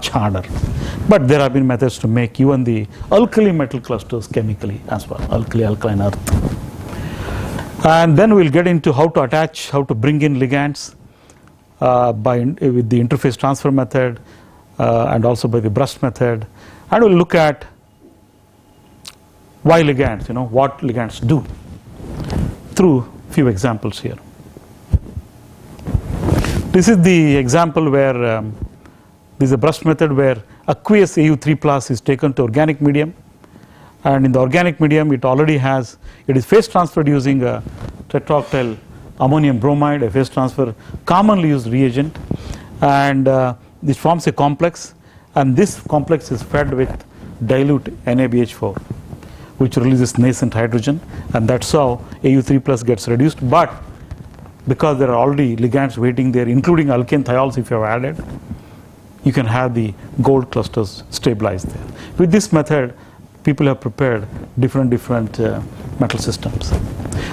much harder. But there have been methods to make even the alkali metal clusters chemically as well, alkaline earth. And then we'll get into how to attach, how to bring in ligands with the interface transfer method and also by the burst method. And we'll look at why ligands, what ligands do through few examples here. This is the example where this is a burst method where aqueous Au3+ is taken to organic medium, and in the organic medium it is phase transferred using a tetraoctyl ammonium bromide, a phase transfer commonly used reagent, and this forms a complex, and this complex is fed with dilute NaBH4, which releases nascent hydrogen, and that's how Au3+ gets reduced. But because there are already ligands waiting there, including alkane thiols if you have added, you can have the gold clusters stabilized there. With this method, people have prepared different metal systems.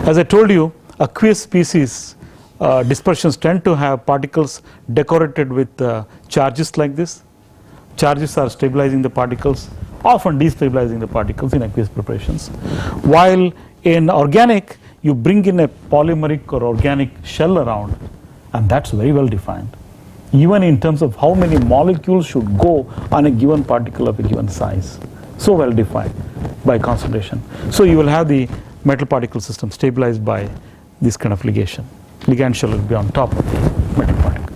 As I told you, aqueous species dispersions tend to have particles decorated with charges like this. Charges are stabilizing the particles, often destabilizing the particles in aqueous preparations. While in organic, you bring in a polymeric or organic shell around, and that's very well defined, even in terms of how many molecules should go on a given particle of a given size. So well defined by concentration. So you will have the metal particle system stabilized by this kind of ligation. Ligand shell will be on top of the metal particle.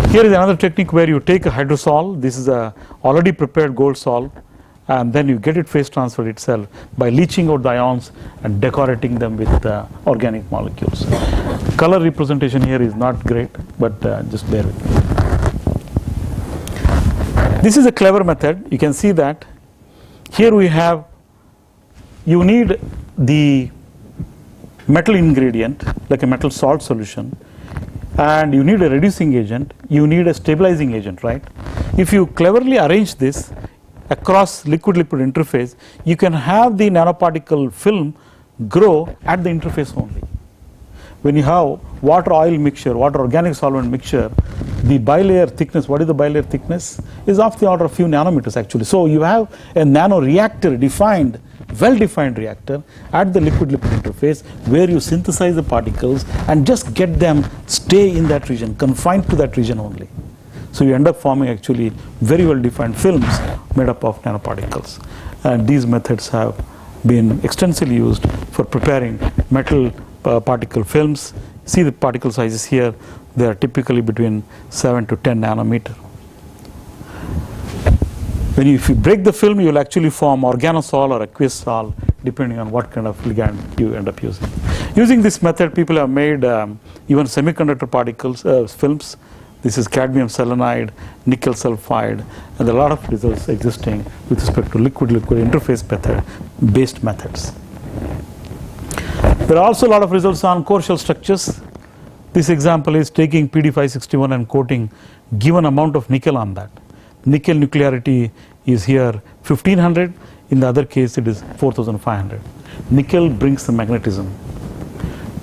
Here is another technique where you take a hydrosol. This is a already prepared gold sol, and then you get it phase transferred itself by leaching out the ions and decorating them with organic molecules. Color representation here is not great, but just bear with me. This is a clever method. You can see that here you need the metal ingredient like a metal salt solution, and you need a reducing agent, you need a stabilizing agent, right? If you cleverly arrange this across liquid-liquid interface, you can have the nanoparticle film grow at the interface only. When you have water-oil mixture, water-organic solvent mixture, the bilayer thickness, what is the bilayer thickness? Is of the order of few nanometers actually. So you have a nano reactor defined, well-defined reactor at the liquid-liquid interface where you synthesize the particles and just get them stay in that region, confined to that region only. So you end up forming actually very well-defined films made up of nanoparticles. And these methods have been extensively used for preparing metal particle films. See the particle sizes here, they are typically between 7 to 10 nanometer. If you break the film, you will actually form organosol or aqueous sol, depending on what kind of ligand you end up using. Using this method, people have made even semiconductor particles, films. This is cadmium selenide, nickel sulfide, and there are a lot of results existing with respect to liquid-liquid interface based methods. There are also a lot of results on core shell structures. This example is taking PD561 and coating given amount of nickel on that. Nickel nuclearity is here 1500, in the other case it is 4500. Nickel brings the magnetism.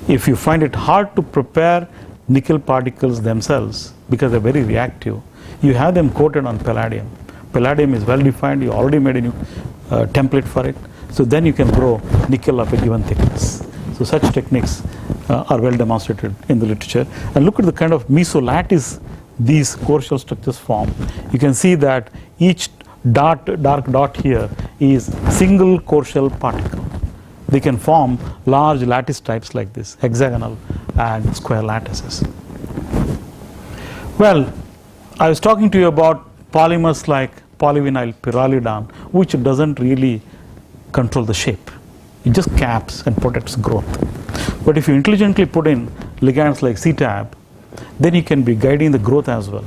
If you find it hard to prepare nickel particles themselves because they're very reactive, you have them coated on palladium. Palladium is well defined, you already made a new template for it, so then you can grow nickel of a given thickness. So such techniques are well demonstrated in the literature. And look at the kind of mesolattice these core shell structures form. You can see that each dark dot here is single core shell particle. They can form large lattice types like this, hexagonal and square lattices. Well, I was talking to you about polymers like polyvinyl pyrrolidone, which doesn't really control the shape. It just caps and protects growth. But if you intelligently put in ligands like CTAB, then you can be guiding the growth as well.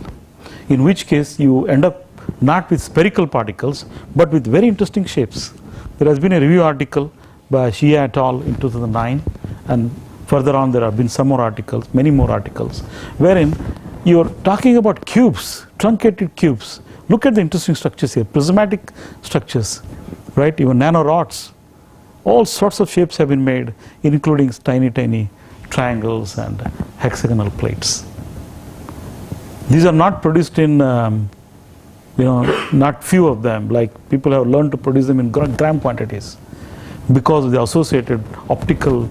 In which case you end up not with spherical particles, but with very interesting shapes. There has been a review article by Xie et al. In 2009, and further on there have been some more articles, many more articles, wherein you're talking about cubes, truncated cubes. Look at the interesting structures here, prismatic structures, right? Even nanorods. All sorts of shapes have been made, including tiny triangles and hexagonal plates. These are not produced in not few of them, like people have learned to produce them in gram quantities because of the associated optical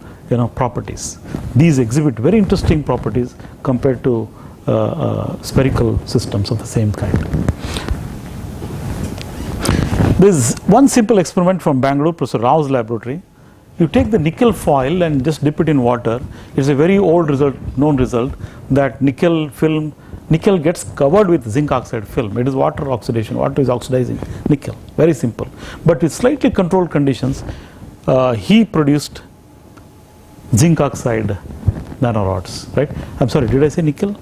properties. These exhibit very interesting properties compared to spherical systems of the same kind. There is one simple experiment from Bangalore, Professor Rao's laboratory. You take the nickel foil and just dip it in water. It's a very old result, known result, that nickel gets covered with zinc oxide film. It is water oxidation. Water is oxidizing nickel. Very simple. But with slightly controlled conditions, he produced zinc oxide nanorods, right? I'm sorry, did I say nickel?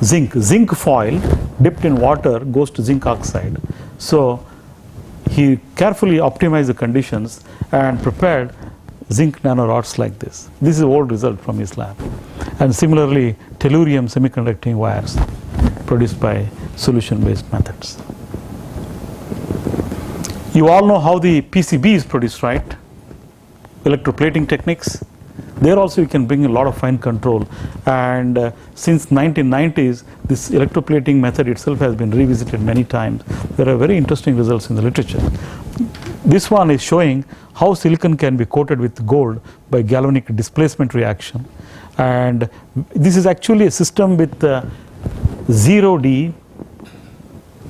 Zinc foil dipped in water goes to zinc oxide. So he carefully optimized the conditions and prepared zinc nanorods like this. This is an old result from his lab. And similarly, tellurium semiconducting wires produced by solution-based methods. You all know how the PCB is produced, right? Electroplating techniques. There also you can bring a lot of fine control, and since 1990s this electroplating method itself has been revisited many times. There are very interesting results in the literature. This one is showing how silicon can be coated with gold by galvanic displacement reaction, and this is actually a system with 0D,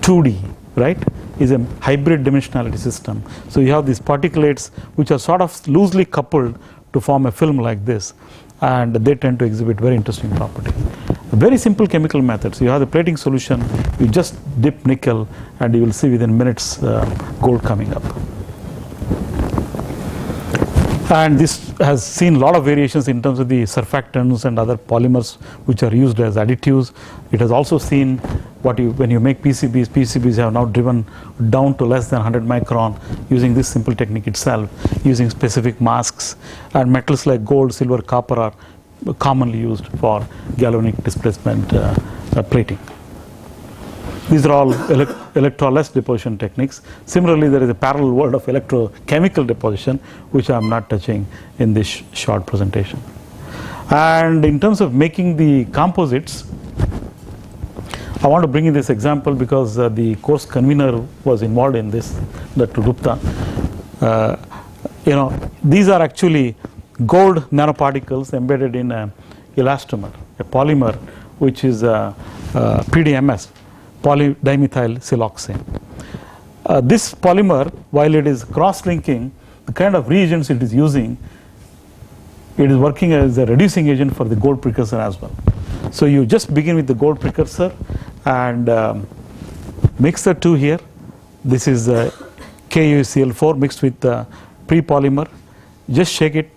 2D, right? Is a hybrid dimensionality system. So you have these particulates which are sort of loosely coupled to form a film like this, and they tend to exhibit very interesting properties. A very simple chemical methods. You have the plating solution, you just dip nickel and you will see within minutes gold coming up. And this has seen a lot of variations in terms of the surfactants and other polymers which are used as additives. It has also seen when you make PCBs have now driven down to less than 100 micron using this simple technique itself, using specific masks, and metals like gold, silver, copper are commonly used for galvanic displacement plating. These are all electroless deposition techniques. Similarly, there is a parallel world of electrochemical deposition, which I am not touching in this short presentation. And in terms of making the composites, I want to bring in this example because the course convener was involved in this, Dr. Gupta. These are actually gold nanoparticles embedded in an elastomer, a polymer, which is PDMS. Polydimethyl siloxane. This polymer, while it is cross-linking, the kind of reagents it is using, it is working as a reducing agent for the gold precursor as well. So you just begin with the gold precursor and mix the two here. This is KuCl4 mixed with pre-polymer. Just shake it.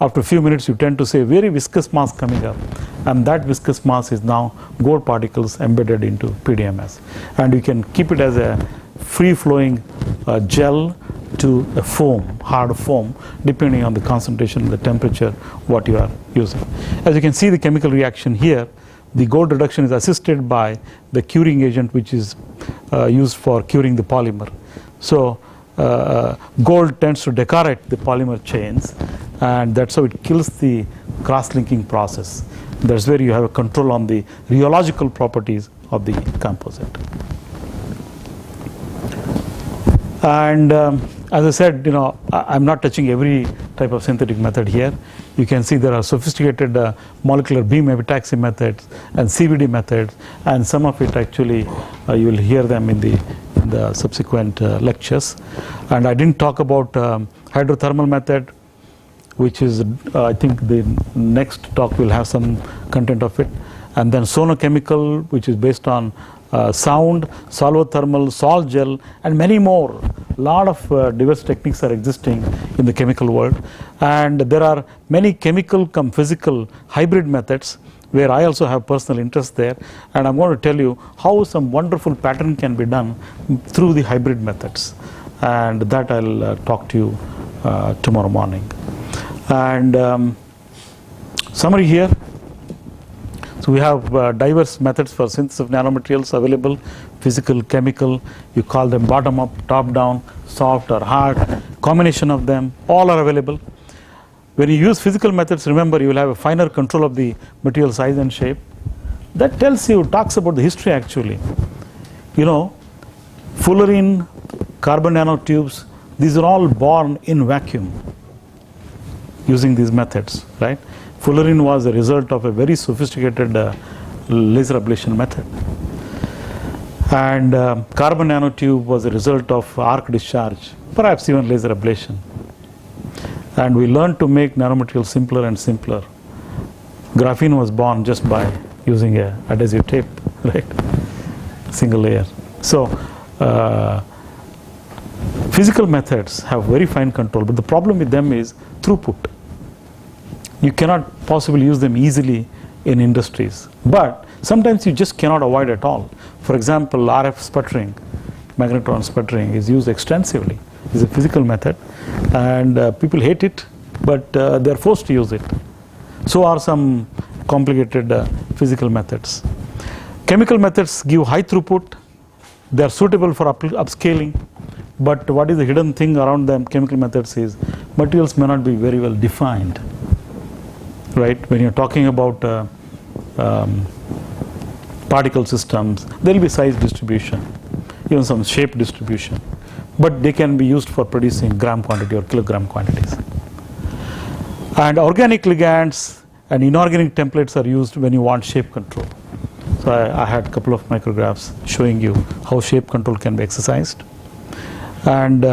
After a few minutes, you tend to see a very viscous mass coming up, and that viscous mass is now gold particles embedded into PDMS. And you can keep it as a free-flowing gel to a foam, hard foam, depending on the concentration and the temperature what you are using. As you can see the chemical reaction here, the gold reduction is assisted by the curing agent which is used for curing the polymer. So gold tends to decorate the polymer chains, and that's how it kills the cross-linking process. That's where you have a control on the rheological properties of the composite. And as I said, I'm not touching every type of synthetic method here. You can see there are sophisticated molecular beam epitaxy methods and CVD methods, and some of it actually you will hear them in the subsequent lectures. And I didn't talk about hydrothermal method, which is I think the next talk will have some content of it, and then sonochemical, which is based on sound, solvothermal, sol gel, and many more. A lot of diverse techniques are existing in the chemical world, and there are many chemical cum physical hybrid methods where I also have personal interest there, and I'm going to tell you how some wonderful pattern can be done through the hybrid methods, and that I'll talk to you tomorrow morning. And summary here. So we have diverse methods for synthesis of nanomaterials available, physical, chemical, you call them bottom up, top down, soft or hard, combination of them, all are available. When you use physical methods, remember you will have a finer control of the material size and shape. That tells you, talks about the history actually. Fullerene, carbon nanotubes, these are all born in vacuum using these methods, right? Fullerene was a result of a very sophisticated laser ablation method. And carbon nanotube was a result of arc discharge, perhaps even laser ablation. And we learned to make nanomaterials simpler and simpler. Graphene was born just by using a adhesive tape, right? Single layer. So physical methods have very fine control, but the problem with them is throughput. You cannot possibly use them easily in industries, but sometimes you just cannot avoid at all. For example, RF sputtering, magnetron sputtering, is used extensively. It's a physical method, and people hate it, but they're forced to use it. So are some complicated physical methods. Chemical methods give high throughput. They are suitable for upscaling, but what is the hidden thing around them chemical methods is materials may not be very well defined, right? When you're talking about particle systems, there will be size distribution, even some shape distribution, but they can be used for producing gram quantity or kilogram quantities. And organic ligands and inorganic templates are used when you want shape control. So I had a couple of micrographs showing you how shape control can be exercised. And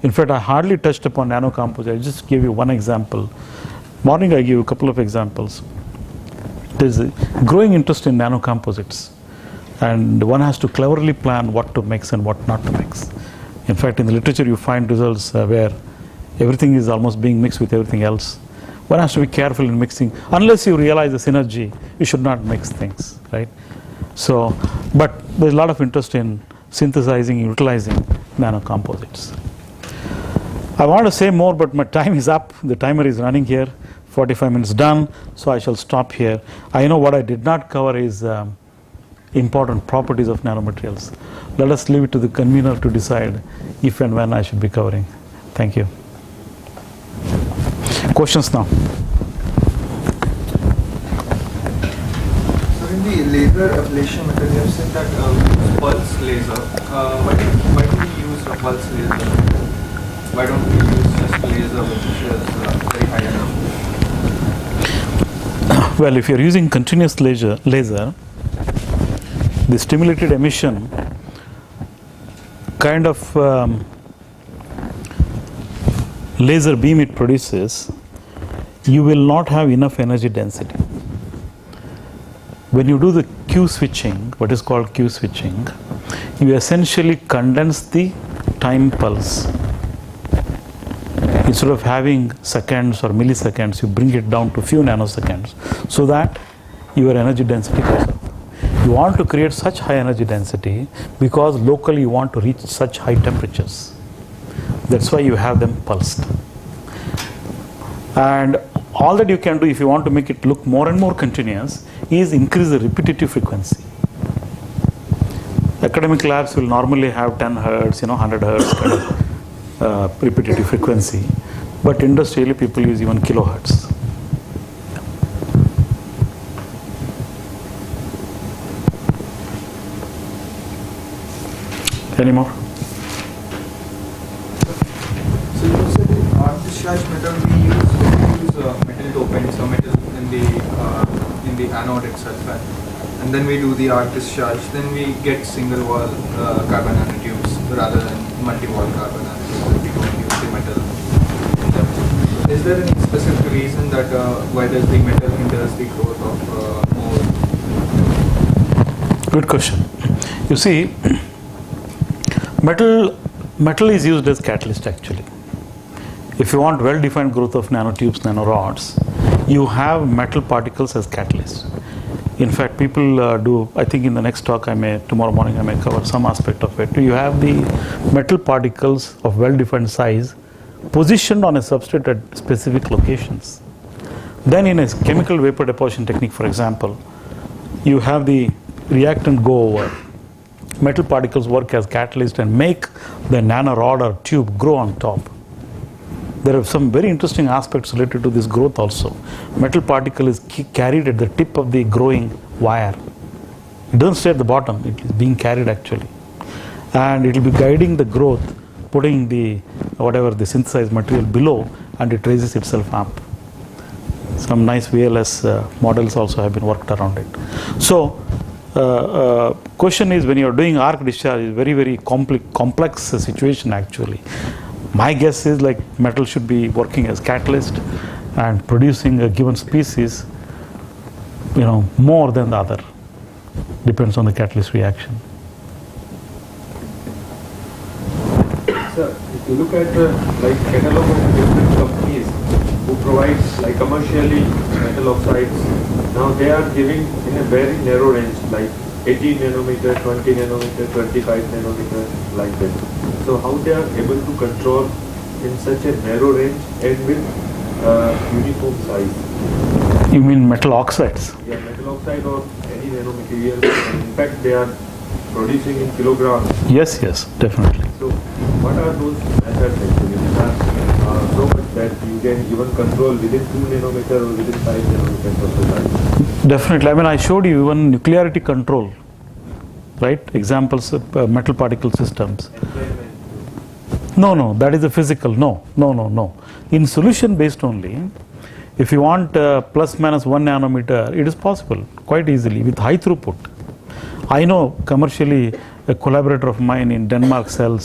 in fact, I hardly touched upon nano composites. I just gave you one example. Morning I gave you a couple of examples. There's a growing interest in nano composites, and one has to cleverly plan what to mix and what not to mix. In fact, in the literature you find results where everything is almost being mixed with everything else. One has to be careful in mixing. Unless you realize the synergy, you should not mix things, right? So, but there's a lot of interest in synthesizing, utilizing nano composites. I want to say more, but my time is up. The timer is running here. 45 minutes done, so I shall stop here. I know what I did not cover is important properties of nanomaterials. Let us leave it to the convener to decide if and when I should be covering. Thank you. Questions now? So in the laser ablation method, you have said that we use pulse laser. Why do we use a pulse laser? Why don't we use just laser which is very high energy? Well, if you're using continuous laser, the stimulated emission kind of laser beam it produces, you will not have enough energy density. When you do the Q switching, what is called Q switching, you essentially condense the time pulse. Instead of having seconds or milliseconds, you bring it down to few nanoseconds so that your energy density goes up. You want to create such high energy density because locally you want to reach such high temperatures. That's why you have them pulsed. And all that you can do if you want to make it look more and more continuous is increase the repetitive frequency. Academic labs will normally have 10 hertz, 100 hertz kind of repetitive frequency, but industrially people use even kilohertz. Any more? So you said in arc discharge method we use metal dopants or metal in the anode itself, and then we do the arc discharge. Then we get single wall carbon nanotubes rather than multi-wall carbon nanotubes. We don't use the metal in them. Is there any specific reason that why does the metal hinders the growth of more? Good question. You see, metal is used as catalyst actually. If you want well-defined growth of nanotubes, nanorods, you have metal particles as catalyst. In fact, people do, I think in the next talk tomorrow morning I may cover some aspect of it. You have the metal particles of well-defined size positioned on a substrate at specific locations. Then in a chemical vapor deposition technique, for example, you have the reactant go over. Metal particles work as catalyst and make the nanorod or tube grow on top. There are some very interesting aspects related to this growth also. Metal particle is carried at the tip of the growing wire. It doesn't stay at the bottom, it is being carried actually. and it will be guiding the growth, putting the whatever the synthesized material below, and it raises itself up. Some nice VLS models also have been worked around it. So question is, when you are doing arc discharge, is very complex situation actually. My guess is like metal should be working as catalyst and producing a given species, more than the other. Depends on the catalyst reaction. Sir, if you look at the catalog of the different companies who provides commercially metal oxides, now they are giving in a very narrow range, like 18 nanometer, 20 nanometer, 25 nanometer, like that. So how they are able to control in such a narrow range and with uniform size? You mean metal oxides? Yeah, metal oxide or any nanomaterial. In fact, they are producing in kilograms. Yes, definitely. So what are those methods actually? Which are so much that you can even control within 2 nanometer or within 5 nanometers of the size? Definitely. I mean, I showed you even nuclearity control, right? Examples of metal particle systems. No, that is a physical. No. In solution based only, if you want plus minus 1 nanometer, it is possible quite easily with high throughput. I know commercially a collaborator of mine in Denmark sells